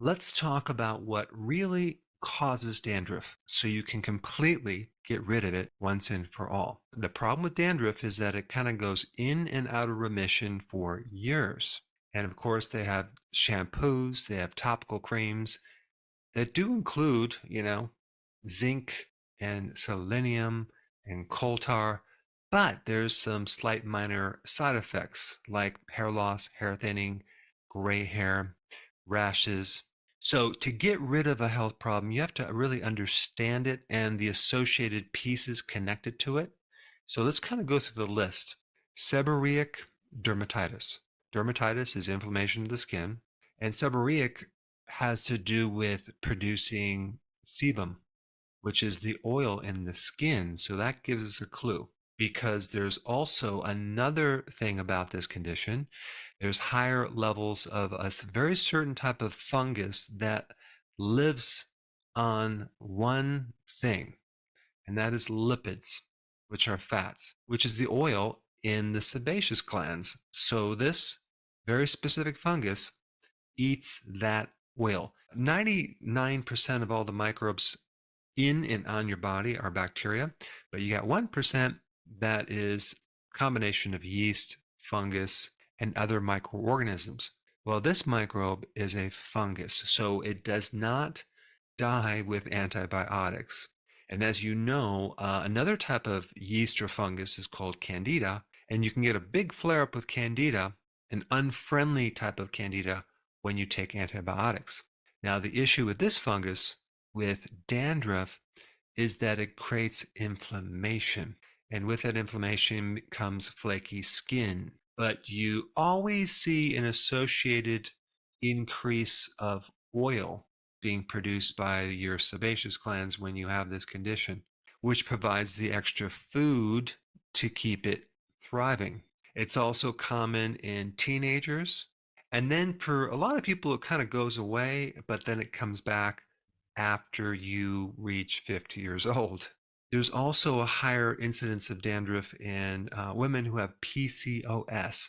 Let's talk about what really causes dandruff so you can completely get rid of it once and for all. The problem with dandruff is that it kind of goes in and out of remission for years. And of course, they have shampoos, they have topical creams that do include, zinc and selenium and coal tar, but there's some slight minor side effects like hair loss, hair thinning, gray hair, rashes. So, to get rid of a health problem, you have to really understand it and the associated pieces connected to it. So, let's kind of go through the list. Seborrheic dermatitis. Dermatitis is inflammation of the skin, and seborrheic has to do with producing sebum, which is the oil in the skin. So that gives us a clue because there's also another thing about this condition. There's higher levels of a very certain type of fungus that lives on one thing, and that is lipids, which are fats, which is the oil in the sebaceous glands. So this very specific fungus eats that oil. 99% of all the microbes in and on your body are bacteria, but you got 1% that is a combination of yeast, fungus, and other microorganisms. Well, this microbe is a fungus, so it does not die with antibiotics. And as you know, another type of yeast or fungus is called candida, and you can get a big flare up with candida, an unfriendly type of candida, when you take antibiotics. Now, the issue with this fungus, with dandruff, is that it creates inflammation. And with that inflammation comes flaky skin. But you always see an associated increase of oil being produced by your sebaceous glands when you have this condition, which provides the extra food to keep it thriving. It's also common in teenagers. And then for a lot of people, it kind of goes away, but then it comes back after you reach 50 years old. There's also a higher incidence of dandruff in women who have PCOS,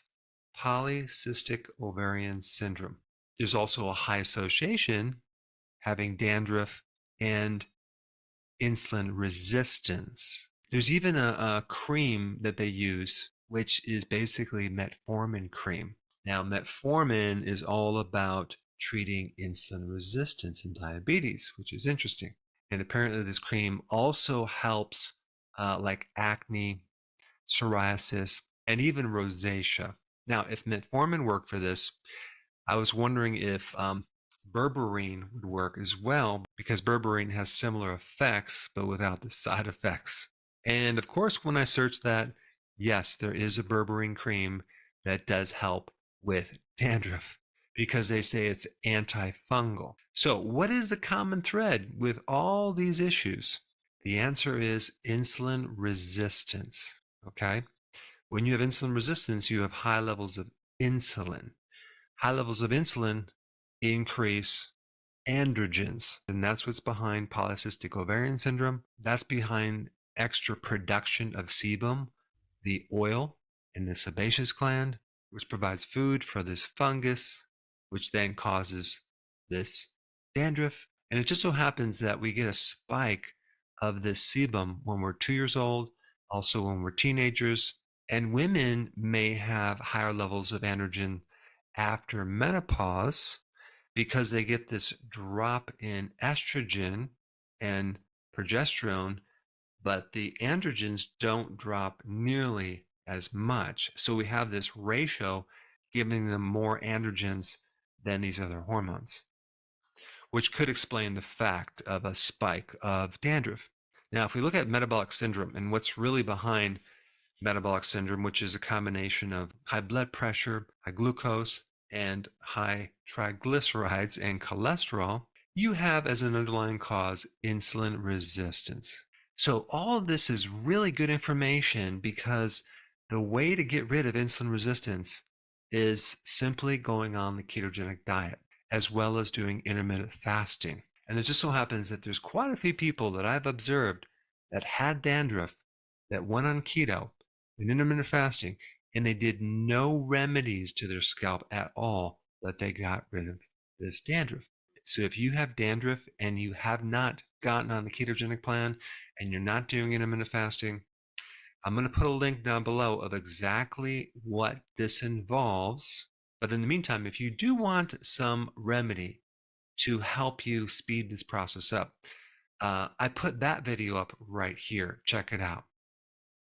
polycystic ovarian syndrome. There's also a high association having dandruff and insulin resistance. There's even a cream that they use, which is basically metformin cream. Now, metformin is all about treating insulin resistance in diabetes, which is interesting. And apparently, this cream also helps like acne, psoriasis, and even rosacea. Now, if metformin worked for this, I was wondering if berberine would work as well, because berberine has similar effects, but without the side effects. And of course, when I searched that, yes, there is a berberine cream that does help with dandruff because they say it's antifungal. So, what is the common thread with all these issues? The answer is insulin resistance. Okay. When you have insulin resistance, you have high levels of insulin. High levels of insulin increase androgens, and that's what's behind polycystic ovarian syndrome. That's behind extra production of sebum, the oil in the sebaceous gland, which provides food for this fungus, which then causes this dandruff. And it just so happens that we get a spike of this sebum when we're 2 years old, also when we're teenagers, and women may have higher levels of androgen after menopause because they get this drop in estrogen and progesterone, but the androgens don't drop nearly as much. So we have this ratio giving them more androgens than these other hormones, which could explain the fact of a spike of dandruff. Now, if we look at metabolic syndrome and what's really behind metabolic syndrome, which is a combination of high blood pressure, high glucose, and high triglycerides and cholesterol, you have as an underlying cause insulin resistance. So all of this is really good information because the way to get rid of insulin resistance is simply going on the ketogenic diet, as well as doing intermittent fasting. And it just so happens that there's quite a few people that I've observed that had dandruff that went on keto and intermittent fasting, and they did no remedies to their scalp at all, but they got rid of this dandruff. So if you have dandruff and you have not gotten on the ketogenic plan and you're not doing intermittent fasting, I'm going to put a link down below of exactly what this involves. But in the meantime, if you do want some remedy to help you speed this process up, I put that video up right here. Check it out.